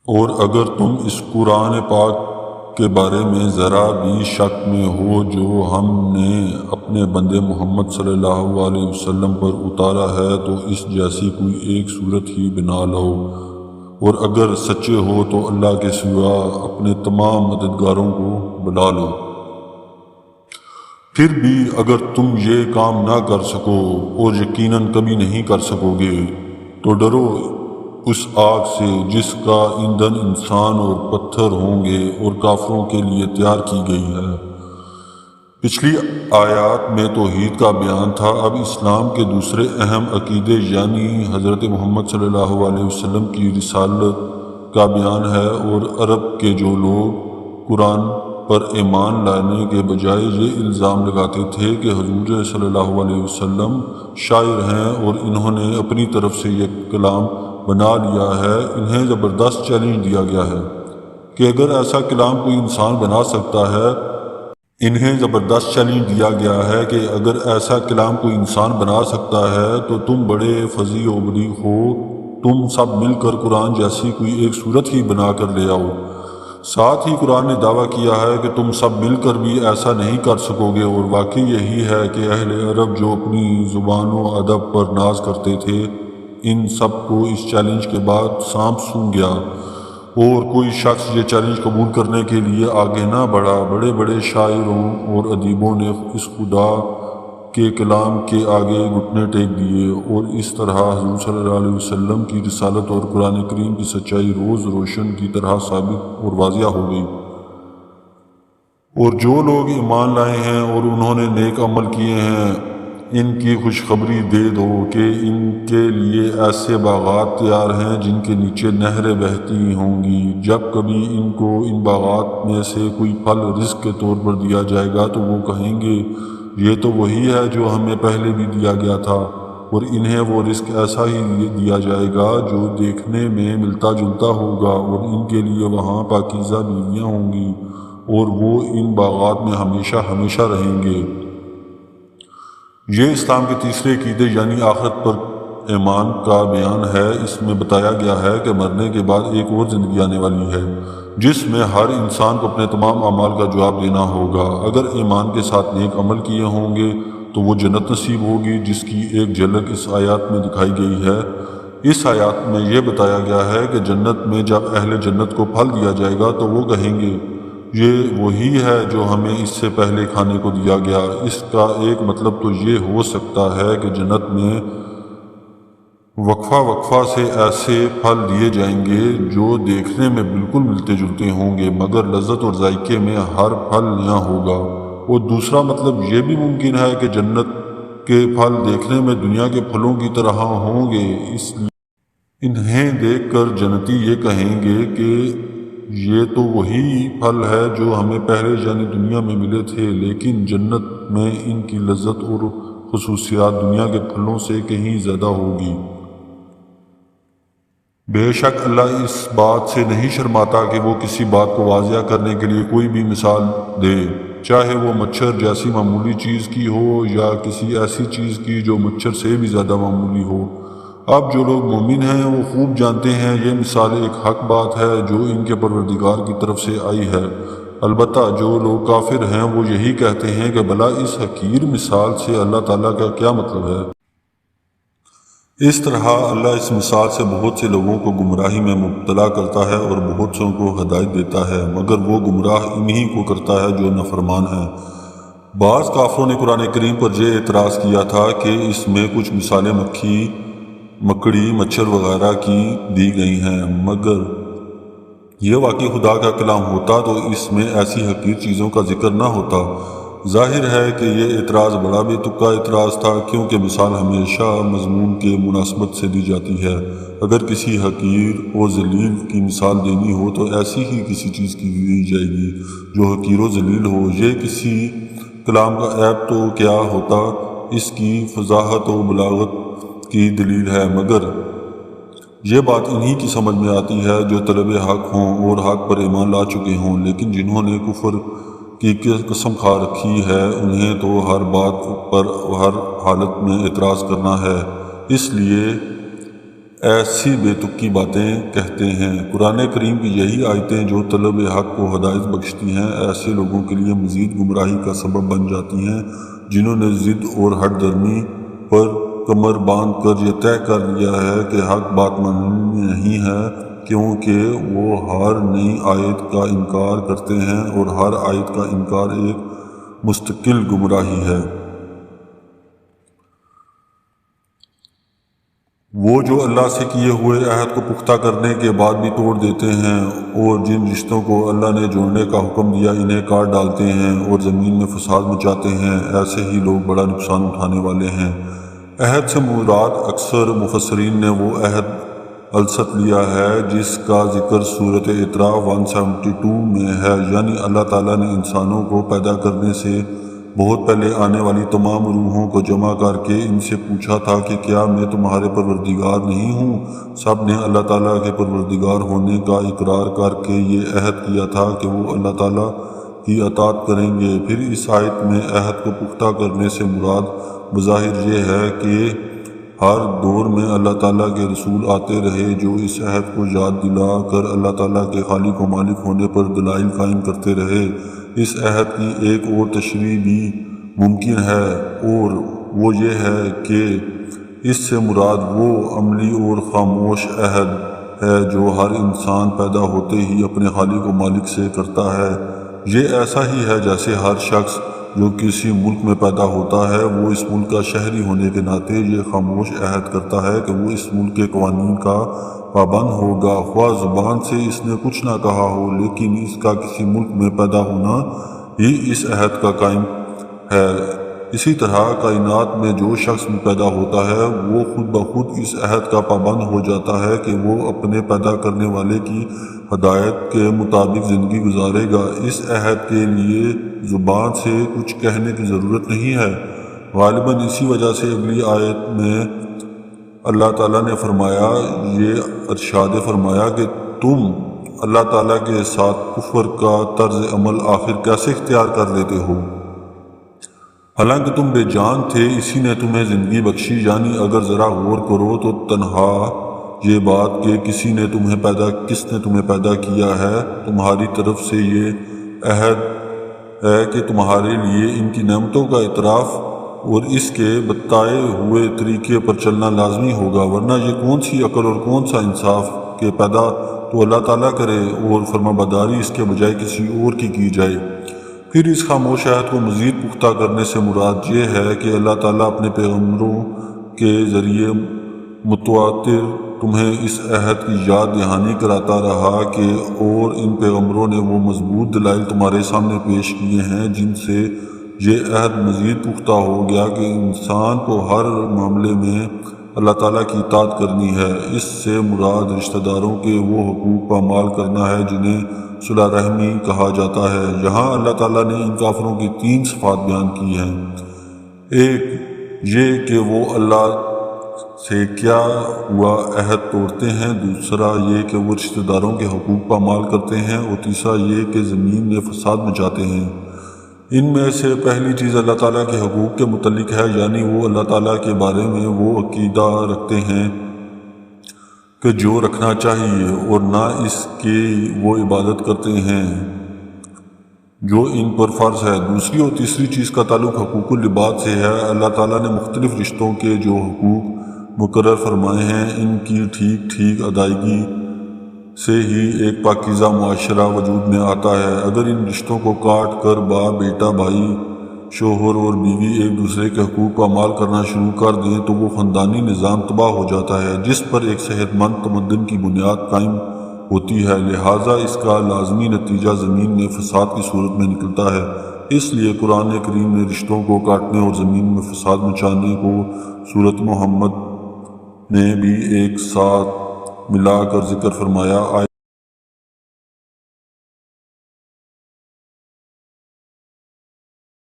اور اگر تم اس قرآن پاک کے بارے میں ذرا بھی شک میں ہو جو ہم نے اپنے بندے محمد صلی اللہ علیہ وسلم پر اتارا ہے تو اس جیسی کوئی ایک صورت ہی بنا لو، اور اگر سچے ہو تو اللہ کے سوا اپنے تمام مددگاروں کو بلا لو۔ پھر بھی اگر تم یہ کام نہ کر سکو اور یقیناً کبھی نہیں کر سکو گے تو ڈرو اس آگ سے جس کا ایندھن انسان اور پتھر ہوں گے اور کافروں کے لیے تیار کی گئی ہے۔ پچھلی آیات میں توحید کا بیان تھا، اب اسلام کے دوسرے اہم عقیدے یعنی حضرت محمد صلی اللہ علیہ وسلم کی رسالت کا بیان ہے۔ اور عرب کے جو لوگ قرآن پر ایمان لانے کے بجائے یہ الزام لگاتے تھے کہ حضور صلی اللہ علیہ وسلم شاعر ہیں اور انہوں نے اپنی طرف سے یہ کلام بنا لیا ہے، انہیں زبردست چیلنج دیا گیا ہے کہ اگر ایسا کلام کوئی انسان بنا سکتا ہے تو تم بڑے فضیع و بلیغ ہو، تم سب مل کر قرآن جیسی کوئی ایک صورت ہی بنا کر لے آؤ۔ ساتھ ہی قرآن نے دعویٰ کیا ہے کہ تم سب مل کر بھی ایسا نہیں کر سکو گے، اور واقعی یہی ہے کہ اہل عرب جو اپنی زبان و ادب پر ناز کرتے تھے، ان سب کو اس چیلنج کے بعد سانپ سونگھ گیا اور کوئی شخص یہ چیلنج قبول کرنے کے لیے آگے نہ بڑھا۔ بڑے بڑے شاعروں اور ادیبوں نے اس خدا کے کلام کے آگے گھٹنے ٹیک دیے، اور اس طرح حضور صلی اللہ علیہ وسلم کی رسالت اور قرآن کریم کی سچائی روز روشن کی طرح ثابت اور واضح ہو گئی۔ اور جو لوگ ایمان لائے ہیں اور انہوں نے نیک عمل کیے ہیں، ان کی خوشخبری دے دو کہ ان کے لیے ایسے باغات تیار ہیں جن کے نیچے نہریں بہتی ہوں گی۔ جب کبھی ان کو ان باغات میں سے کوئی پھل رزق کے طور پر دیا جائے گا تو وہ کہیں گے یہ تو وہی ہے جو ہمیں پہلے بھی دیا گیا تھا، اور انہیں وہ رزق ایسا ہی دیا جائے گا جو دیکھنے میں ملتا جلتا ہوگا، اور ان کے لیے وہاں پاکیزہ بیویاں ہوں گی، اور وہ ان باغات میں ہمیشہ ہمیشہ رہیں گے۔ یہ اسلام کے تیسرے عقیدے یعنی آخرت پر ایمان کا بیان ہے۔ اس میں بتایا گیا ہے کہ مرنے کے بعد ایک اور زندگی آنے والی ہے جس میں ہر انسان کو اپنے تمام اعمال کا جواب دینا ہوگا۔ اگر ایمان کے ساتھ نیک عمل کیے ہوں گے تو وہ جنت نصیب ہوگی، جس کی ایک جھلک اس آیات میں دکھائی گئی ہے۔ اس آیات میں یہ بتایا گیا ہے کہ جنت میں جب اہل جنت کو پھل دیا جائے گا تو وہ کہیں گے یہ وہی ہے جو ہمیں اس سے پہلے کھانے کو دیا گیا۔ اس کا ایک مطلب تو یہ ہو سکتا ہے کہ جنت میں وقفہ سے ایسے پھل دیے جائیں گے جو دیکھنے میں بالکل ملتے جلتے ہوں گے مگر لذت اور ذائقے میں ہر پھل نیا ہوگا۔ اور دوسرا مطلب یہ بھی ممکن ہے کہ جنت کے پھل دیکھنے میں دنیا کے پھلوں کی طرح ہوں گے، اس لیے انہیں دیکھ کر جنتی یہ کہیں گے کہ یہ تو وہی پھل ہے جو ہمیں پہلے یعنی دنیا میں ملے تھے، لیکن جنت میں ان کی لذت اور خصوصیات دنیا کے پھلوں سے کہیں زیادہ ہوگی۔ بے شک اللہ اس بات سے نہیں شرماتا کہ وہ کسی بات کو واضح کرنے کے لیے کوئی بھی مثال دے، چاہے وہ مچھر جیسی معمولی چیز کی ہو یا کسی ایسی چیز کی جو مچھر سے بھی زیادہ معمولی ہو۔ اب جو لوگ مومن ہیں وہ خوب جانتے ہیں یہ مثال ایک حق بات ہے جو ان کے پروردگار کی طرف سے آئی ہے، البتہ جو لوگ کافر ہیں وہ یہی کہتے ہیں کہ بھلا اس حقیر مثال سے اللہ تعالیٰ کا کیا مطلب ہے۔ اس طرح اللہ اس مثال سے بہت سے لوگوں کو گمراہی میں مبتلا کرتا ہے اور بہت سوں کو ہدایت دیتا ہے، مگر وہ گمراہ انہی کو کرتا ہے جو نافرمان ہیں۔ بعض کافروں نے قرآن کریم پر یہ اعتراض کیا تھا کہ اس میں کچھ مثالیں مکھی، مکڑی، مچھر وغیرہ کی دی گئی ہیں، مگر یہ واقعی خدا کا کلام ہوتا تو اس میں ایسی حقیر چیزوں کا ذکر نہ ہوتا۔ ظاہر ہے کہ یہ اعتراض بڑا بے تکا اعتراض تھا، کیونکہ مثال ہمیشہ مضمون کے مناسبت سے دی جاتی ہے۔ اگر کسی حقیر و ذلیل کی مثال دینی ہو تو ایسی ہی کسی چیز کی دی جائے گی جو حقیر و ذلیل ہو۔ یہ کسی کلام کا عیب تو کیا ہوتا، اس کی فصاحت و بلاغت کی دلیل ہے، مگر یہ بات انہی کی سمجھ میں آتی ہے جو طلب حق ہوں اور حق پر ایمان لا چکے ہوں، لیکن جنہوں نے کفر کی قسم کھا رکھی ہے انہیں تو ہر بات پر ہر حالت میں اعتراض کرنا ہے، اس لیے ایسی بے تکی باتیں کہتے ہیں۔ قرآن کریم کی یہی آیتیں جو طلب حق کو ہدایت بخشتی ہیں، ایسے لوگوں کے لیے مزید گمراہی کا سبب بن جاتی ہیں جنہوں نے ضد اور ہٹ درمی پر کمر باندھ کر یہ طے کر لیا ہے کہ حق بات ماننی نہیں ہے، کیونکہ وہ ہر نئی آیت کا انکار کرتے ہیں اور ہر آیت کا انکار ایک مستقل گمراہی ہے۔ وہ جو اللہ سے کیے ہوئے عہد کو پختہ کرنے کے بعد بھی توڑ دیتے ہیں اور جن رشتوں کو اللہ نے جوڑنے کا حکم دیا انہیں کاٹ ڈالتے ہیں اور زمین میں فساد مچاتے ہیں، ایسے ہی لوگ بڑا نقصان اٹھانے والے ہیں۔ عہد سے مراد اکثر مفسرین نے وہ عہد الست لیا ہے جس کا ذکر سورۃ اعراف 172 میں ہے، یعنی اللہ تعالیٰ نے انسانوں کو پیدا کرنے سے بہت پہلے آنے والی تمام روحوں کو جمع کر کے ان سے پوچھا تھا کہ کیا میں تمہارے پروردگار نہیں ہوں؟ سب نے اللہ تعالیٰ کے پروردگار ہونے کا اقرار کر کے یہ عہد کیا تھا کہ وہ اللہ تعالیٰ کی اطاعت کریں گے۔ پھر اس آیت میں عہد کو پختہ کرنے سے مراد بظاہر یہ ہے کہ ہر دور میں اللہ تعالیٰ کے رسول آتے رہے جو اس عہد کو یاد دلا کر اللہ تعالیٰ کے خالق و مالک ہونے پر دلائل قائم کرتے رہے۔ اس عہد کی ایک اور تشریح بھی ممکن ہے اور وہ یہ ہے کہ اس سے مراد وہ عملی اور خاموش عہد ہے جو ہر انسان پیدا ہوتے ہی اپنے خالق و مالک سے کرتا ہے۔ یہ ایسا ہی ہے جیسے ہر شخص جو کسی ملک میں پیدا ہوتا ہے وہ اس ملک کا شہری ہونے کے ناطے یہ خاموش عہد کرتا ہے کہ وہ اس ملک کے قوانین کا پابند ہوگا، خواہ زبان سے اس نے کچھ نہ کہا ہو، لیکن اس کا کسی ملک میں پیدا ہونا ہی اس عہد کا قائم ہے۔ اسی طرح کائنات میں جو شخص بھی پیدا ہوتا ہے وہ خود بخود اس عہد کا پابند ہو جاتا ہے کہ وہ اپنے پیدا کرنے والے کی ہدایت کے مطابق زندگی گزارے گا۔ اس عہد کے لیے زبان سے کچھ کہنے کی ضرورت نہیں ہے۔ غالباً اسی وجہ سے اگلی آیت میں اللہ تعالیٰ نے فرمایا، یہ ارشاد فرمایا کہ تم اللہ تعالیٰ کے ساتھ کفر کا طرز عمل آخر کیسے اختیار کر لیتے ہو، حالانکہ تم بے جان تھے، اسی نے تمہیں زندگی بخشی۔ یعنی اگر ذرا غور کرو تو تنہا یہ بات کہ کس نے تمہیں پیدا کیا ہے، تمہاری طرف سے یہ عہد ہے کہ تمہارے لیے ان کی نعمتوں کا اعتراف اور اس کے بتائے ہوئے طریقے پر چلنا لازمی ہوگا، ورنہ یہ کون سی عقل اور کون سا انصاف کہ پیدا تو اللہ تعالیٰ کرے اور فرمانبرداری اس کے بجائے کسی اور کی جائے۔ پھر اس خاموش عہد کو مزید پختہ کرنے سے مراد یہ ہے کہ اللہ تعالیٰ اپنے پیغمبروں کے ذریعے متواتر تمہیں اس عہد کی یاد دہانی کراتا رہا کہ اور ان پیغمبروں نے وہ مضبوط دلائل تمہارے سامنے پیش کیے ہیں جن سے یہ عہد مزید پختہ ہو گیا کہ انسان کو ہر معاملے میں اللہ تعالیٰ کی اطاعت کرنی ہے۔ اس سے مراد رشتہ داروں کے وہ حقوق پامال کرنا ہے جنہیں صلہ رحمی کہا جاتا ہے۔ یہاں اللہ تعالیٰ نے ان کافروں کی 3 صفات بیان کی ہیں، ایک یہ کہ وہ اللہ سے کیا ہوا عہد توڑتے ہیں، دوسرا یہ کہ وہ رشتہ داروں کے حقوق پامال کرتے ہیں، اور تیسرا یہ کہ زمین میں فساد مچاتے ہیں۔ ان میں سے پہلی چیز اللہ تعالیٰ کے حقوق کے متعلق ہے، یعنی وہ اللہ تعالیٰ کے بارے میں وہ عقیدہ رکھتے ہیں کہ جو رکھنا چاہیے اور نہ اس کی وہ عبادت کرتے ہیں جو ان پر فرض ہے۔ دوسری اور تیسری چیز کا تعلق حقوق العباد سے ہے۔ اللہ تعالیٰ نے مختلف رشتوں کے جو حقوق مقرر فرمائے ہیں ان کی ٹھیک ادائیگی سے ہی ایک پاکیزہ معاشرہ وجود میں آتا ہے۔ اگر ان رشتوں کو کاٹ کر باپ بیٹا، بھائی شوہر اور بیوی ایک دوسرے کے حقوق پامال کرنا شروع کر دیں تو وہ خاندانی نظام تباہ ہو جاتا ہے جس پر ایک صحت مند تمدن کی بنیاد قائم ہوتی ہے، لہٰذا اس کا لازمی نتیجہ زمین میں فساد کی صورت میں نکلتا ہے۔ اس لیے قرآن کریم نے رشتوں کو کاٹنے اور زمین میں فساد مچانے کو سورۃ محمد میں بھی ایک ساتھ ملا کر ذکر فرمایا۔